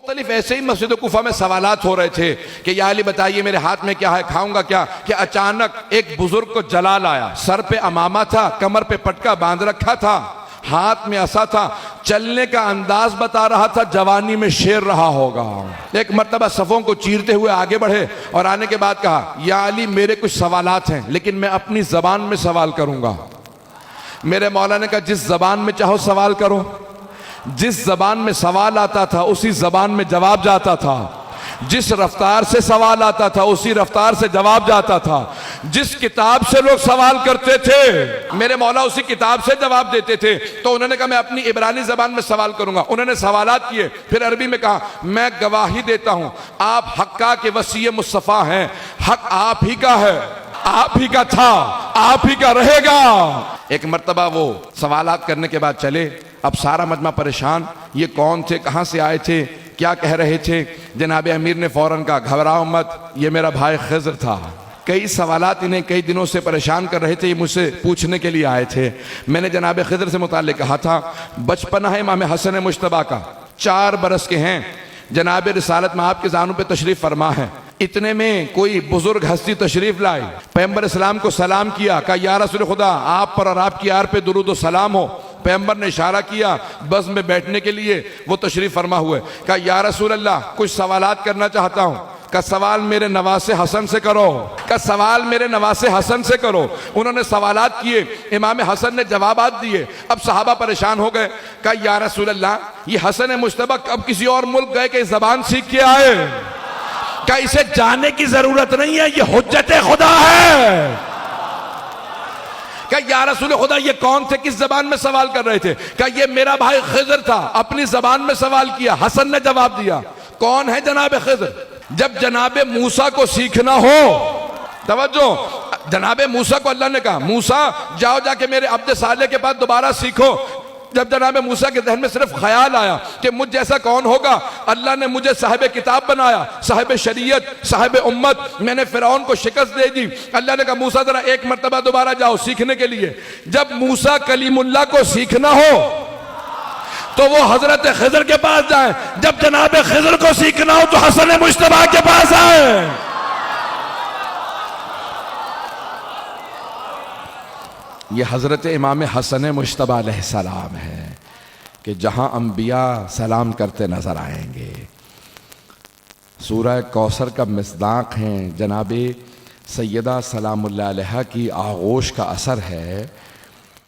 مختلف ایسے ہی مسجد کوفہ میں سوالات ہو رہے تھے کہ یا علی بتائیے میرے ہاتھ میں کیا ہے، کھاؤں گا کیا، کہ اچانک ایک بزرگ کو جلال آیا، سر پہ امامہ تھا، کمر پہ پٹکا باندھ رکھا تھا، ہاتھ میں عصا تھا، چلنے کا انداز بتا رہا تھا جوانی میں شیر رہا ہوگا۔ ایک مرتبہ صفوں کو چیرتے ہوئے آگے بڑھے اور آنے کے بعد کہا یا علی میرے کچھ سوالات ہیں لیکن میں اپنی زبان میں سوال کروں گا۔ میرے مولا نے کہا جس زبان میں چاہو سوال کرو۔ جس زبان میں سوال آتا تھا اسی زبان میں جواب جاتا تھا، جس رفتار سے سوال آتا تھا اسی رفتار سے جواب جاتا تھا، جس کتاب سے لوگ سوال کرتے تھے میرے مولا اسی کتاب سے جواب دیتے تھے۔ تو انہوں نے کہا میں اپنی عبرانی زبان میں سوال کروں گا۔ انہوں نے سوالات کیے، پھر عربی میں کہا میں گواہی دیتا ہوں آپ حقہ کے وصی مصطفیٰ ہیں، حق آپ ہی کا ہے، آپ ہی کا تھا، آپ ہی کا رہے گا۔ ایک مرتبہ وہ سوالات کرنے کے بعد چلے، اب سارا مجمع پریشان، یہ کون تھے، کہاں سے آئے تھے، کیا کہہ رہے تھے؟ جناب امیر نے فوراً کہا گھبراؤ مت، یہ میرا بھائی خضر تھا۔ کئی سوالات انہیں کئی دنوں سے پریشان کر رہے تھے، یہ مجھ سے پوچھنے کے لیے آئے تھے۔ میں نے جناب خضر سے متعلق کہا تھا بچپنا ہے امام حسن مجتبیٰ کا، 4 برس کے ہیں، جناب رسالت میں آپ کے زانوں پہ تشریف فرما ہے۔ اتنے میں کوئی بزرگ ہستی تشریف لائی، پیغمبر اسلام کو سلام کیا، کہا یا رسول خدا آپ پر اور آپ کی آل پہ درود و سلام ہو۔ پیغمبر نے اشارہ کیا بس میں بیٹھنے کے لیے، وہ تشریف فرما ہوئے، کہا یا رسول اللہ کچھ سوالات کرنا چاہتا ہوں۔ کا سوال میرے نواسے حسن سے کرو، کا سوال میرے نواسے حسن سے کرو۔ انہوں نے سوالات کیے، امام حسن نے جوابات دیے۔ اب صحابہ پریشان ہو گئے، کہا یا رسول اللہ یہ حسن مجتبیٰ اب کسی اور ملک گئے کہ زبان سیکھ کے آئے، کہا اسے جانے کی ضرورت نہیں ہے، یہ حجت خدا ہے۔ کہا یا رسول خدا یہ کون تھے، کس زبان میں سوال کر رہے تھے؟ کہا یہ میرا بھائی خضر تھا، اپنی زبان میں سوال کیا۔ حسن نے جواب دیا کون ہے جناب خضر؟ جب جناب موسیٰ کو سیکھنا ہو، توجہ، جناب موسیٰ کو اللہ نے کہا موسیٰ جاؤ جا کے میرے عبد صالح کے پاس دوبارہ سیکھو۔ جب جناب موسیٰ کے ذہن میں صرف خیال آیا کہ مجھ جیسا کون ہوگا، اللہ نے مجھے صاحب کتاب بنایا، صاحب شریعت، صاحب امت، میں نے فرعون کو شکست دے دی۔ اللہ نے کہا موسیٰ ذرا ایک مرتبہ دوبارہ جاؤ سیکھنے کے لیے۔ جب موسیٰ کلیم اللہ کو سیکھنا ہو تو وہ حضرت خضر کے پاس جائیں، جب جناب خضر کو سیکھنا ہو تو حسن مجتبیٰ کے پاس آئیں۔ یہ حضرت امام حسن مجتبیٰ علیہ السلام ہے کہ جہاں انبیاء سلام کرتے نظر آئیں گے۔ سورہ کوثر کا مصداق ہیں، جناب سیدہ سلام اللہ علیہا کی آغوش کا اثر ہے